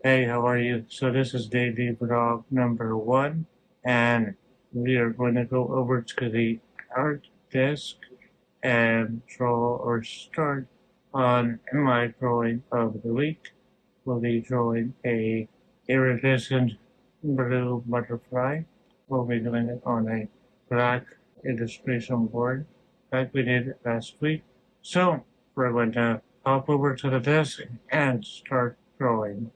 Hey, how are you? So this is daily vlog number one, and we are going to go over to the art desk and draw or start on my drawing of the week. We'll be drawing a iridescent blue butterfly. We'll be doing it on a black illustration board like we did last week. So we're going to hop over to the desk and start drawing.